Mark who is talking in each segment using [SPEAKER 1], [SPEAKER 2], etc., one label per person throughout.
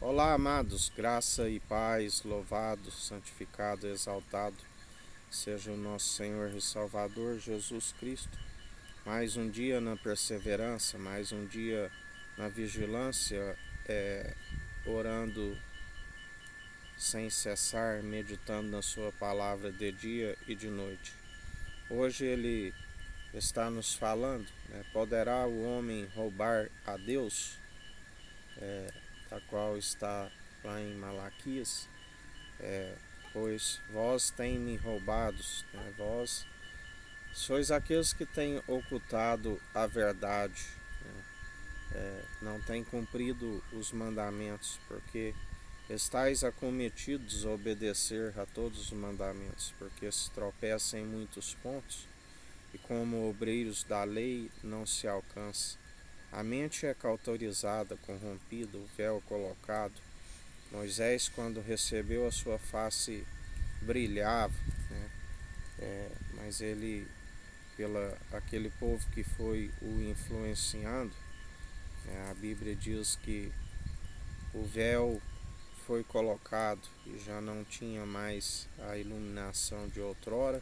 [SPEAKER 1] Olá, amados, graça e paz, louvado, santificado, exaltado seja o nosso Senhor e Salvador Jesus Cristo. Mais um dia na perseverança, mais um dia na vigilância, orando sem cessar, meditando na Sua palavra de dia e de noite. Hoje Ele está nos falando, poderá o homem roubar a Deus? Da qual está lá em Malaquias. Pois vós tem me roubados, vós sois aqueles que têm ocultado a verdade, não têm cumprido os mandamentos, porque estáis acometidos a obedecer a todos os mandamentos, porque se tropeça em muitos pontos, e como obreiros da lei não se alcança. A mente é cauterizada, corrompida, o véu colocado. Moisés, quando recebeu a sua face, brilhava, mas ele, pela aquele povo que foi o influenciando, a Bíblia diz que o véu foi colocado e já não tinha mais a iluminação de outrora,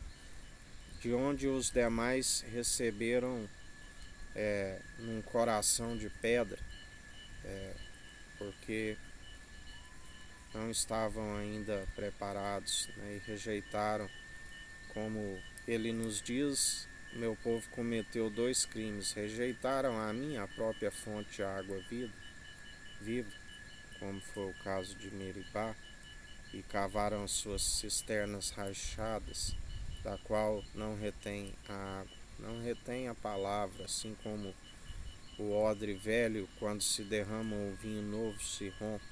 [SPEAKER 1] de onde os demais receberam num coração de pedra, porque não estavam ainda preparados, e rejeitaram. Como ele nos diz, meu povo cometeu dois crimes: rejeitaram a mim, a própria fonte de água viva, como foi o caso de Meribá, e cavaram as suas cisternas rachadas, da qual não retém a água, não retém a palavra, assim como o odre velho, quando se derrama o vinho novo, se rompe.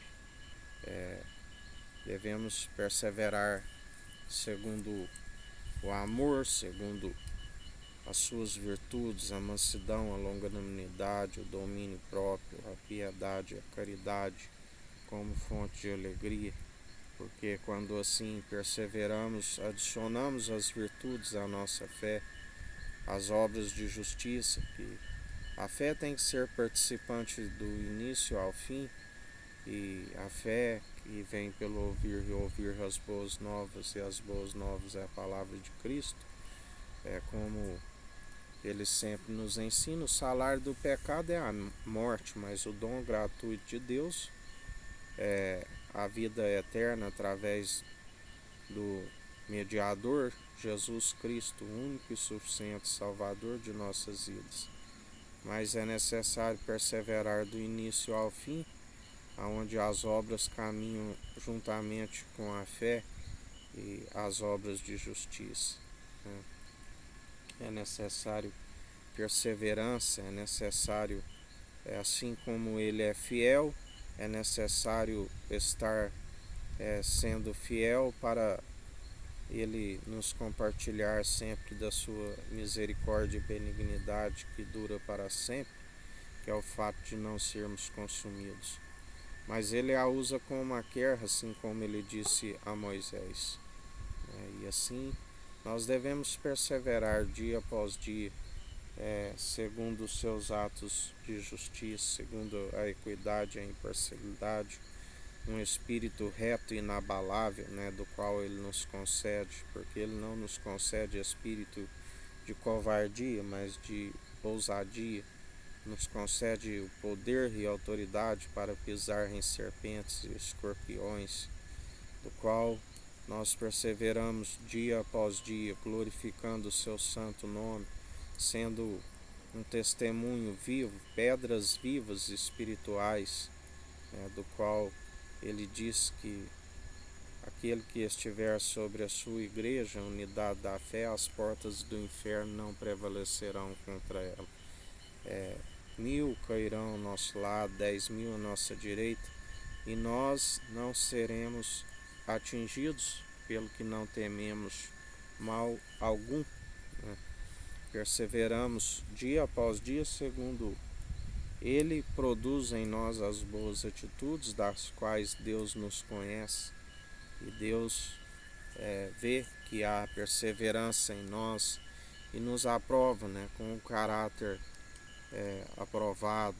[SPEAKER 1] Devemos perseverar segundo o amor, segundo as suas virtudes, a mansidão, a longanimidade, o domínio próprio, a piedade, a caridade, como fonte de alegria, porque quando assim perseveramos, adicionamos as virtudes à nossa fé, as obras de justiça, que a fé tem que ser participante do início ao fim, e a fé que vem pelo ouvir e ouvir as boas novas, e as boas novas é a palavra de Cristo. É como ele sempre nos ensina: o salário do pecado é a morte, mas o dom gratuito de Deus é a vida eterna através do mediador Jesus Cristo, o único e suficiente Salvador de nossas vidas. Mas é necessário perseverar do início ao fim, aonde as obras caminham juntamente com a fé e as obras de justiça. É necessário perseverança, é necessário, assim como ele é fiel, é necessário estar sendo fiel para ele nos compartilhar sempre da sua misericórdia e benignidade que dura para sempre, que é o fato de não sermos consumidos. Mas ele a usa como a quer, assim como ele disse a Moisés. E assim nós devemos perseverar dia após dia, segundo os seus atos de justiça, segundo a equidade e a imparcialidade, um espírito reto e inabalável, do qual ele nos concede, porque ele não nos concede espírito de covardia, mas de ousadia, nos concede o poder e autoridade para pisar em serpentes e escorpiões, do qual nós perseveramos dia após dia, glorificando o seu santo nome, sendo um testemunho vivo, pedras vivas espirituais, do qual ele diz que aquele que estiver sobre a sua igreja, a unidade da fé, as portas do inferno não prevalecerão contra ela. 1000 cairão ao nosso lado, 10.000 à nossa direita, e nós não seremos atingidos, pelo que não tememos mal algum. Perseveramos dia após dia, segundo ele produz em nós as boas atitudes, das quais Deus nos conhece, e Deus vê que há perseverança em nós e nos aprova, com o caráter aprovado,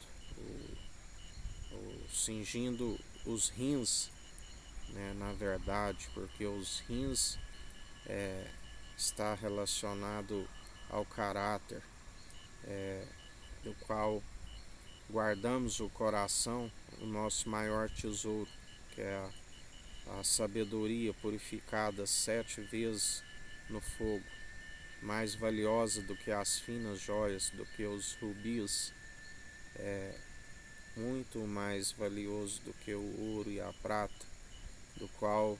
[SPEAKER 1] cingindo os rins, né, na verdade, porque os rins está relacionado ao caráter, do qual guardamos o coração, o nosso maior tesouro, que é a sabedoria purificada 7 vezes no fogo, mais valiosa do que as finas joias, do que os rubis, muito mais valioso do que o ouro e a prata, do qual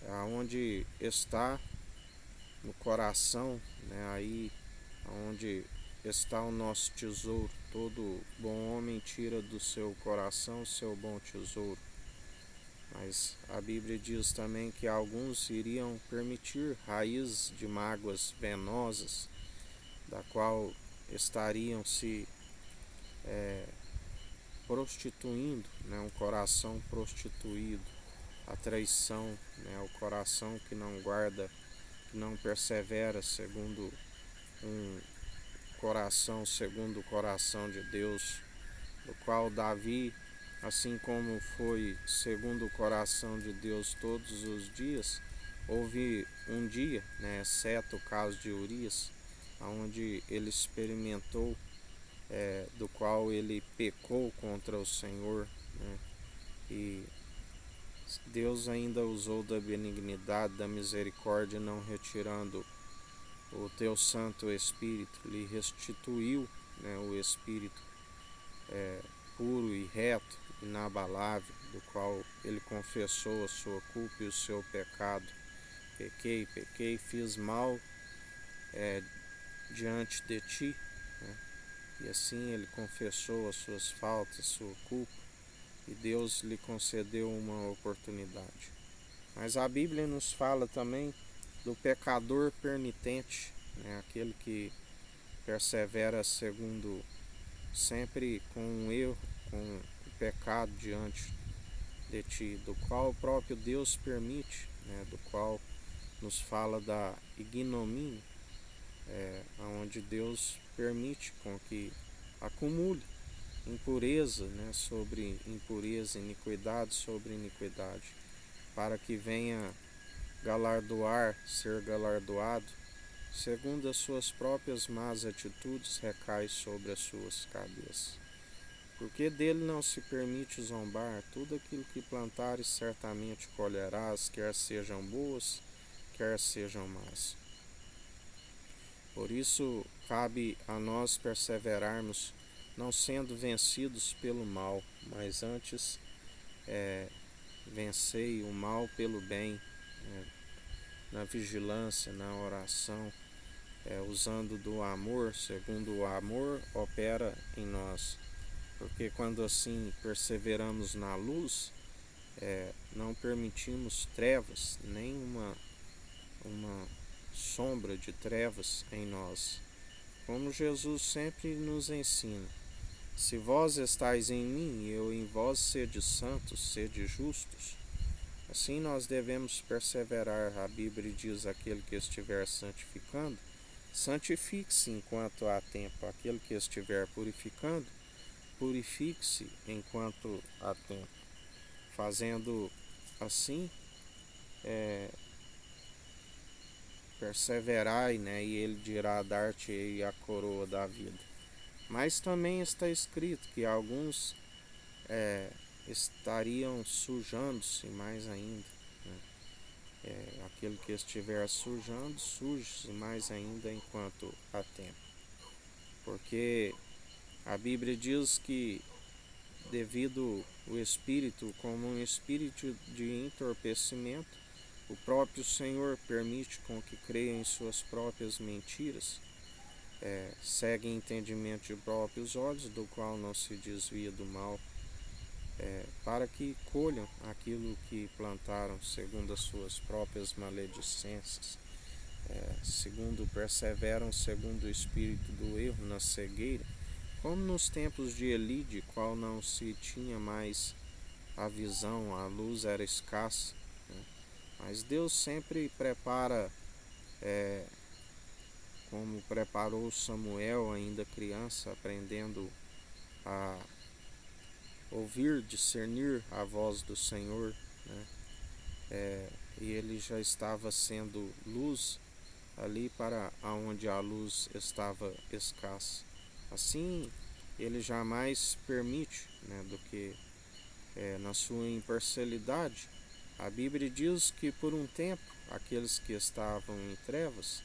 [SPEAKER 1] aonde está no coração, né, aí onde está o nosso tesouro. Todo bom homem tira do seu coração o seu bom tesouro. Mas a Bíblia diz também que alguns iriam permitir raízes de mágoas venosas, da qual estariam se prostituindo, né, um coração prostituído, a traição, né, o coração que não guarda, que não persevera segundo um coração, segundo o coração de Deus, do qual Davi, assim como foi segundo o coração de Deus todos os dias, houve um dia, né, exceto o caso de Urias, onde ele experimentou, do qual ele pecou contra o Senhor, né, e Deus ainda usou da benignidade, da misericórdia, não retirando o teu Santo Espírito, lhe restituiu, né, o Espírito puro e reto, inabalável, do qual ele confessou a sua culpa e o seu pecado. Pequei, fiz mal diante de ti, né? E assim ele confessou as suas faltas, sua culpa, e Deus lhe concedeu uma oportunidade. Mas a Bíblia nos fala também do pecador penitente, né? Aquele que persevera segundo sempre com um erro, com o pecado diante de ti, do qual o próprio Deus permite, né? Do qual nos fala da ignomínia, onde Deus permite com que acumule impureza, né, sobre impureza, iniquidade sobre iniquidade, para que venha galardoar, ser galardoado, segundo as suas próprias más atitudes, recai sobre as suas cabeças. Porque dele não se permite zombar, tudo aquilo que plantares certamente colherás, quer sejam boas, quer sejam más. Por isso, cabe a nós perseverarmos, não sendo vencidos pelo mal, mas antes vencei o mal pelo bem, na vigilância, na oração, usando do amor, segundo o amor opera em nós. Porque quando assim perseveramos na luz, não permitimos trevas, nem uma sombra de trevas em nós. Como Jesus sempre nos ensina: se vós estáis em mim e eu em vós, sede santos, sede justos. Assim nós devemos perseverar. A Bíblia diz: aquele que estiver santificando, santifique-se enquanto há tempo. Aquele que estiver purificando, purifique-se enquanto há tempo. Fazendo assim, perseverai, né? E ele dirá: dar-te-ei a coroa da vida. Mas também está escrito que alguns estariam sujando-se mais ainda, né? Aquele que estiver sujando, suje-se mais ainda enquanto há tempo. Porque a Bíblia diz que devido o espírito como um espírito de entorpecimento, o próprio Senhor permite com que creiam em suas próprias mentiras, seguem entendimento de próprios olhos, do qual não se desvia do mal, para que colham aquilo que plantaram segundo as suas próprias maledicências, segundo perseveram segundo o espírito do erro na cegueira, como nos tempos de Elide, qual não se tinha mais a visão, a luz era escassa, né? Mas Deus sempre prepara, como preparou Samuel ainda criança, aprendendo a ouvir, discernir a voz do Senhor, né? E ele já estava sendo luz ali para onde a luz estava escassa. Assim, ele jamais permite, né, do que na sua imparcialidade. A Bíblia diz que por um tempo aqueles que estavam em trevas,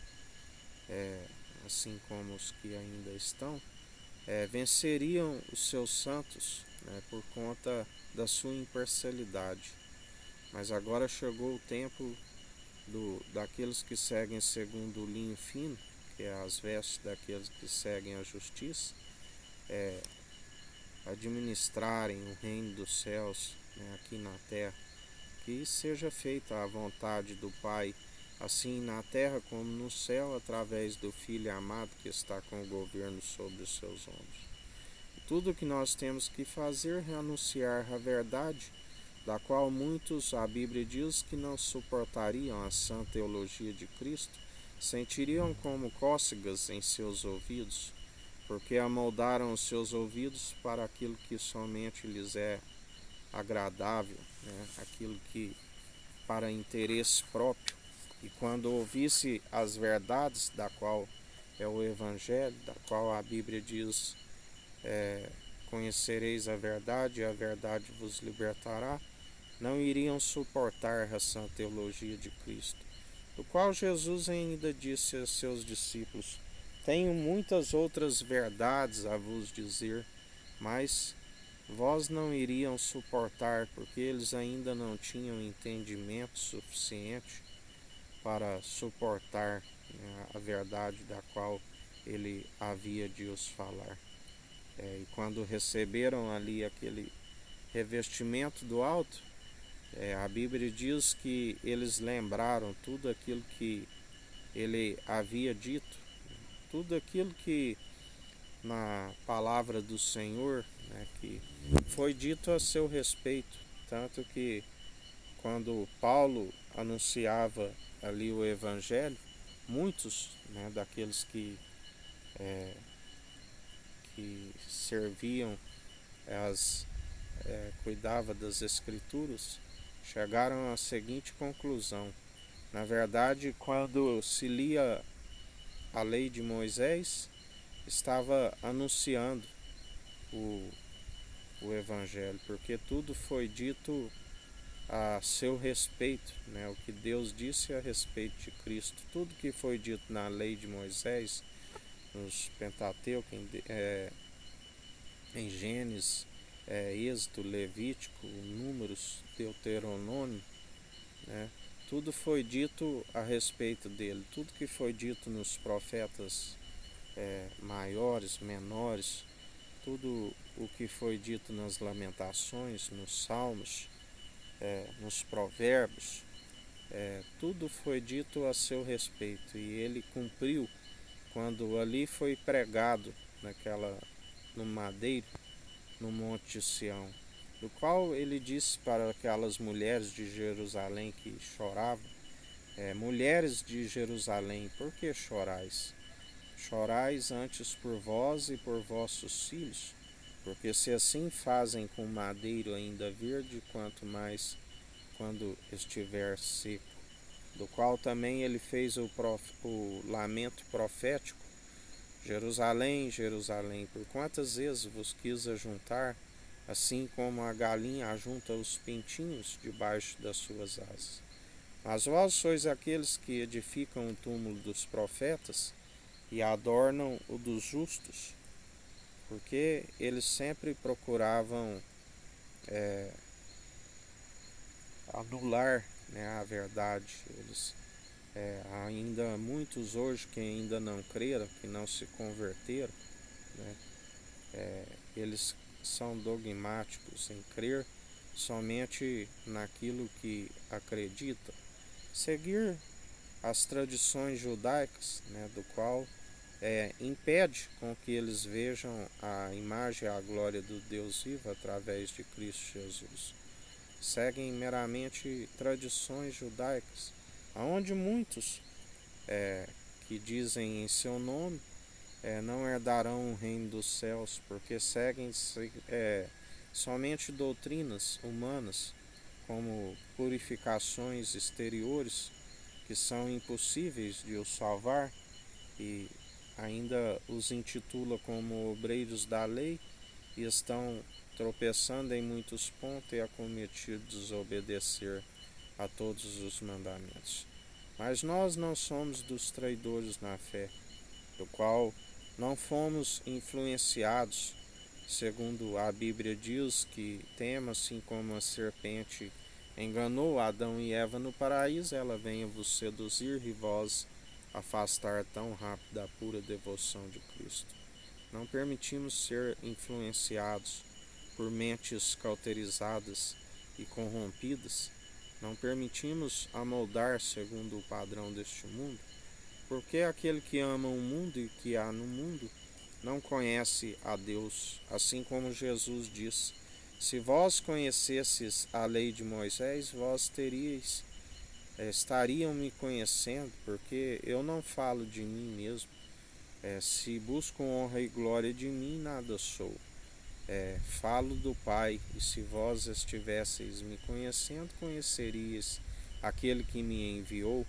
[SPEAKER 1] assim como os que ainda estão, venceriam os seus santos, né, por conta da sua imparcialidade. Mas agora chegou o tempo daqueles que seguem segundo o linho fino, que é as vestes daqueles que seguem a justiça, administrarem o reino dos céus, né, aqui na terra. Que seja feita a vontade do Pai, assim na terra como no céu, através do Filho amado que está com o governo sobre os seus ombros. Tudo o que nós temos que fazer é anunciar a verdade, da qual muitos, a Bíblia diz, que não suportariam a sã teologia de Cristo, sentiriam como cócegas em seus ouvidos, porque amoldaram os seus ouvidos para aquilo que somente lhes é agradável, né? Aquilo que para interesse próprio. E quando ouvisse as verdades, da qual é o Evangelho, da qual a Bíblia diz, conhecereis a verdade vos libertará, não iriam suportar a sã teologia de Cristo, do qual Jesus ainda disse a seus discípulos: tenho muitas outras verdades a vos dizer, mas vós não iriam suportar, porque eles ainda não tinham entendimento suficiente para suportar, né, a verdade da qual ele havia de os falar. E quando receberam ali aquele revestimento do alto, a Bíblia diz que eles lembraram tudo aquilo que ele havia dito, tudo aquilo que na palavra do Senhor, né, que foi dito a seu respeito, tanto que quando Paulo anunciava ali o Evangelho, muitos, né, daqueles que serviam, cuidava das Escrituras, chegaram à seguinte conclusão: na verdade, quando se lia a lei de Moisés, estava anunciando o, o Evangelho, porque tudo foi dito a seu respeito, né? O que Deus disse a respeito de Cristo, tudo que foi dito na lei de Moisés, nos Pentateuco, em Gênesis, Êxodo, Levítico, Números, Deuteronômio, né? Tudo foi dito a respeito dele, tudo que foi dito nos profetas maiores, menores, tudo o que foi dito nas Lamentações, nos Salmos, nos Provérbios, tudo foi dito a seu respeito, e ele cumpriu quando ali foi pregado no madeiro, no Monte Sião, do qual ele disse para aquelas mulheres de Jerusalém que choravam: mulheres de Jerusalém, por que chorais? Chorais antes por vós e por vossos filhos, porque se assim fazem com o madeiro ainda verde, quanto mais quando estiver seco. Do qual também ele fez o lamento profético: Jerusalém, Jerusalém, por quantas vezes vos quis ajuntar, assim como a galinha ajunta os pintinhos debaixo das suas asas. Mas vós sois aqueles que edificam o túmulo dos profetas e adornam o dos justos, porque eles sempre procuravam anular, né, a verdade. Eles ainda muitos hoje que ainda não creram, que não se converteram, né, eles são dogmáticos em crer somente naquilo que acreditam, seguir as tradições judaicas, né, do qual impede com que eles vejam a imagem e a glória do Deus vivo através de Cristo Jesus. Seguem meramente tradições judaicas, aonde muitos que dizem em seu nome não herdarão o reino dos céus, porque seguem somente doutrinas humanas, como purificações exteriores, que são impossíveis de os salvar, e ainda os intitula como obreiros da lei, e estão tropeçando em muitos pontos e acometidos de desobedecer a todos os mandamentos. Mas nós não somos dos traidores na fé, do qual não fomos influenciados, segundo a Bíblia diz que tema, assim como a serpente enganou Adão e Eva no paraíso, ela venha vos seduzir e vós afastar tão rápido da pura devoção de Cristo. Não permitimos ser influenciados por mentes cauterizadas e corrompidas. Não permitimos amoldar segundo o padrão deste mundo, porque aquele que ama o mundo e que há no mundo não conhece a Deus, assim como Jesus diz: se vós conhecesses a lei de Moisés, vós estariam me conhecendo, porque eu não falo de mim mesmo. Se busco honra e glória de mim, nada sou. Falo do Pai, e se vós estivesseis me conhecendo, conhecerias aquele que me enviou.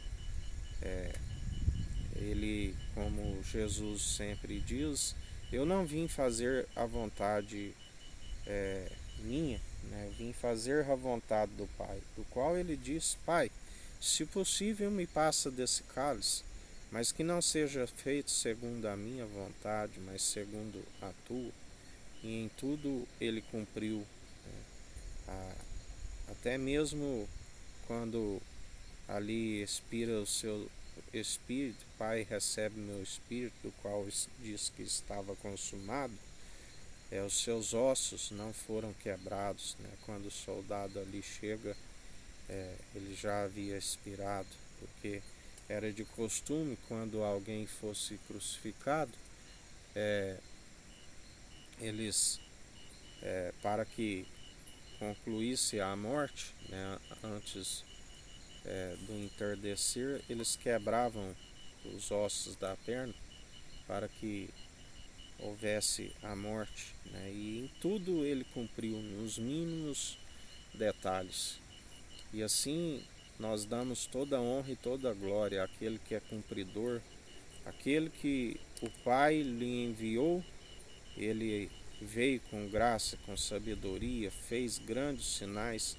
[SPEAKER 1] Ele, como Jesus sempre diz, eu não vim fazer a vontade minha, né? Vim fazer a vontade do Pai, do qual ele diz: Pai, se possível me passa desse cálice, mas que não seja feito segundo a minha vontade, mas segundo a tua. E em tudo ele cumpriu, né? Até mesmo quando ali expira o seu espírito, Pai, recebe meu espírito, do qual diz que estava consumado, os seus ossos não foram quebrados, né? Quando o soldado ali chega, ele já havia expirado, porque era de costume, quando alguém fosse crucificado, eles, para que concluísse a morte, né, antes do entardecer, eles quebravam os ossos da perna para que houvesse a morte, né? E em tudo ele cumpriu, nos mínimos detalhes. E assim nós damos toda a honra e toda a glória àquele que é cumpridor, aquele que o Pai lhe enviou. Ele veio com graça, com sabedoria, fez grandes sinais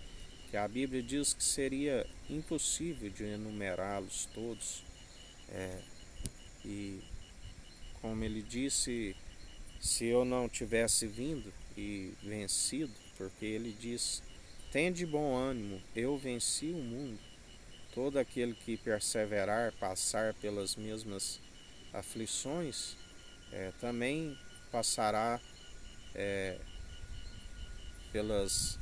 [SPEAKER 1] que a Bíblia diz que seria impossível de enumerá-los todos. E como ele disse, se eu não tivesse vindo e vencido, porque ele diz: tende bom ânimo, eu venci o mundo. Todo aquele que perseverar, passar pelas mesmas aflições, também passará pelas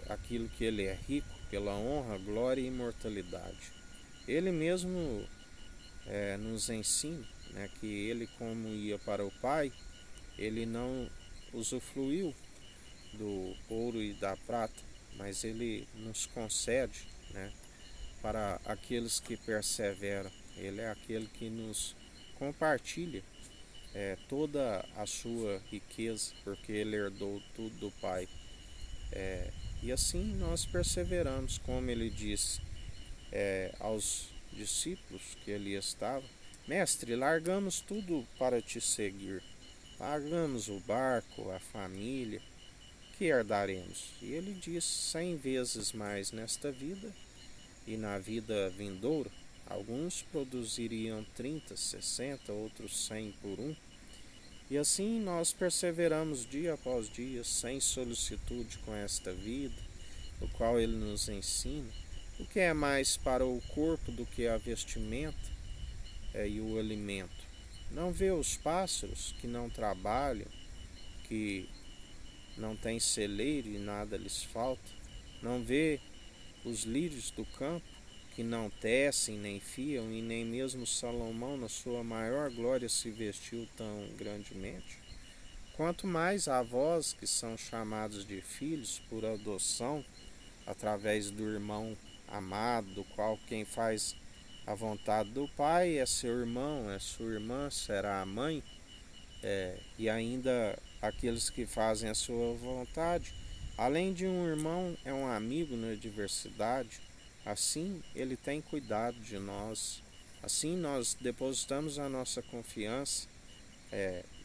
[SPEAKER 1] aquilo que ele é rico, pela honra, glória e imortalidade. Ele mesmo nos ensina, né, que ele, como ia para o Pai, ele não usufruiu do ouro e da prata, mas ele nos concede, né, para aqueles que perseveram. Ele é aquele que nos compartilha toda a sua riqueza, porque ele herdou tudo do Pai. E assim nós perseveramos, como ele disse aos discípulos que ele estava: Mestre, largamos tudo para te seguir. Largamos o barco, a família, que herdaremos? E ele disse: 100 vezes mais nesta vida e na vida vindoura. Alguns produziriam 30, 60, outros 100 por um. E assim nós perseveramos dia após dia, sem solicitude com esta vida, do qual ele nos ensina. O que é mais para o corpo do que a vestimenta e o alimento? Não vê os pássaros que não trabalham, que não têm celeiro e nada lhes falta? Não vê os lírios do campo, que não tecem nem fiam, e nem mesmo Salomão, na sua maior glória, se vestiu tão grandemente? Quanto mais a vós, que são chamados de filhos por adoção, através do irmão amado, do qual quem faz a vontade do Pai é seu irmão, é sua irmã, será a mãe, e ainda aqueles que fazem a sua vontade. Além de um irmão, é um amigo na adversidade. Assim, ele tem cuidado de nós. Assim, nós depositamos a nossa confiança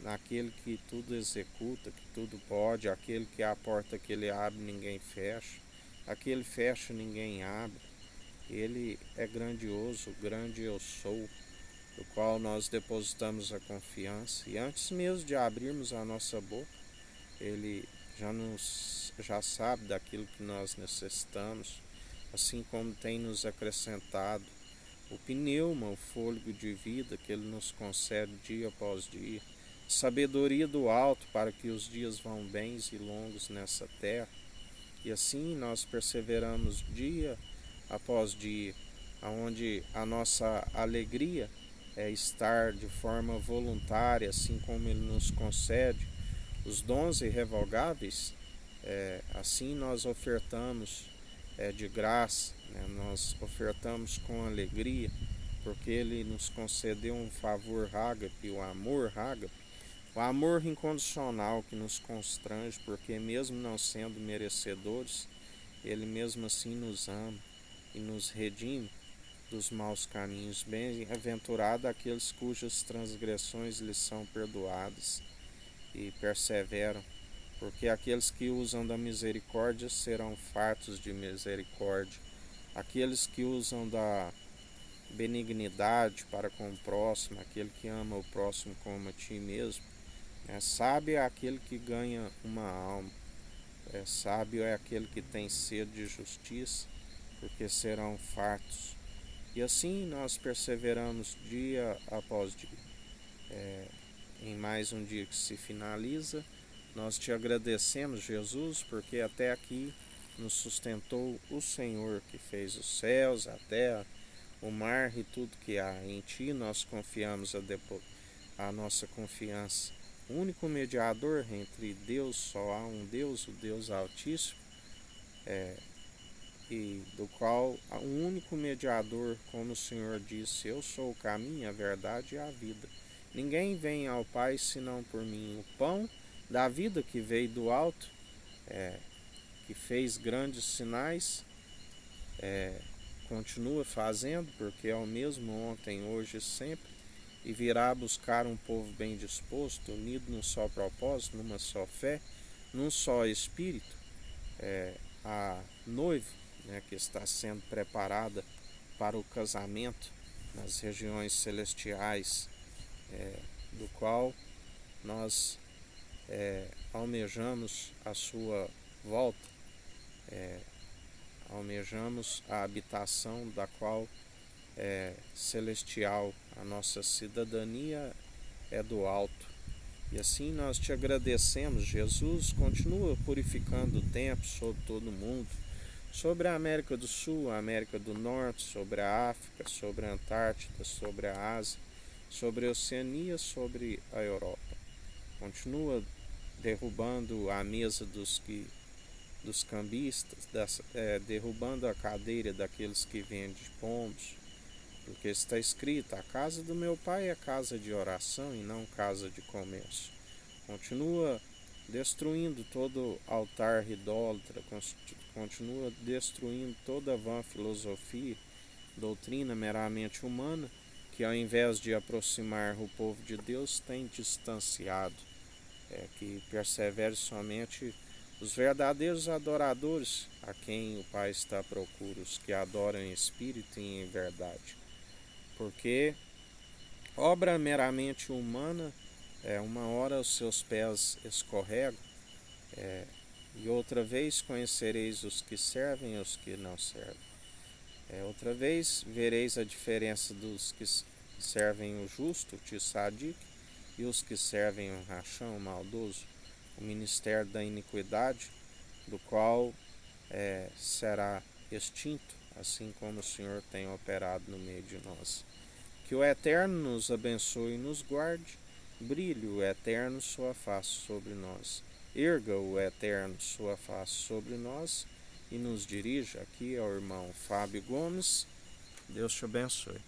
[SPEAKER 1] naquele que tudo executa, que tudo pode, aquele que a porta que ele abre, ninguém fecha, aquele fecha, ninguém abre. Ele é grandioso, grande eu sou, do qual nós depositamos a confiança. E antes mesmo de abrirmos a nossa boca, ele já sabe daquilo que nós necessitamos, assim como tem nos acrescentado o pneuma, o fôlego de vida que ele nos concede dia após dia, sabedoria do alto para que os dias vão bens e longos nessa terra. E assim nós perseveramos dia após dia, aonde a nossa alegria é estar de forma voluntária, assim como ele nos concede os dons irrevogáveis, assim nós ofertamos de graça, né? Nós ofertamos com alegria, porque ele nos concedeu um favor ágape, o amor incondicional que nos constrange, porque mesmo não sendo merecedores, ele mesmo assim nos ama e nos redime dos maus caminhos. Bem-aventurado aqueles cujas transgressões lhes são perdoadas e perseveram, porque aqueles que usam da misericórdia serão fartos de misericórdia. Aqueles que usam da benignidade para com o próximo, aquele que ama o próximo como a ti mesmo, sábio é aquele que ganha uma alma, sábio é aquele que tem sede de justiça, porque serão fartos. E assim nós perseveramos dia após dia. Em mais um dia que se finaliza, nós te agradecemos, Jesus, porque até aqui nos sustentou o Senhor, que fez os céus, a terra, o mar e tudo que há. Em ti nós confiamos a nossa confiança. O único mediador entre Deus, só há um Deus, o Deus Altíssimo, e do qual o único mediador, como o Senhor disse, eu sou o caminho, a verdade e a vida. Ninguém vem ao Pai senão por mim. O pão da vida que veio do alto, que fez grandes sinais, continua fazendo, porque é o mesmo ontem, hoje e sempre, e virá buscar um povo bem disposto, unido num só propósito, numa só fé, num só espírito, a noiva, que está sendo preparada para o casamento nas regiões celestiais, do qual nós almejamos a sua volta, almejamos a habitação da qual celestial, a nossa cidadania é do alto. E assim nós te agradecemos, Jesus. Continua purificando o tempo sobre todo o mundo, sobre a América do Sul, a América do Norte, sobre a África, sobre a Antártida, sobre a Ásia, sobre a Oceania, sobre a Europa. Continua derrubando a mesa dos cambistas, derrubando a cadeira daqueles que vendem pombos, porque está escrito: a casa do meu pai é casa de oração e não casa de comércio. Continua destruindo todo altar idólatra, continua destruindo toda vã filosofia, doutrina meramente humana, que ao invés de aproximar o povo de Deus, tem distanciado. Que persevere somente os verdadeiros adoradores, a quem o Pai está à procura, os que adoram em espírito e em verdade. Porque obra meramente humana, uma hora os seus pés escorregam, e outra vez conhecereis os que servem e os que não servem. Outra vez vereis a diferença dos que servem o justo, o tzadik, e os que servem o rachão, o maldoso, o ministério da iniquidade, do qual será extinto, assim como o Senhor tem operado no meio de nós. Que o Eterno nos abençoe e nos guarde, brilhe o Eterno sua face sobre nós, erga o Eterno sua face sobre nós e nos dirija. Aqui é o irmão Fábio Gomes. Deus te abençoe.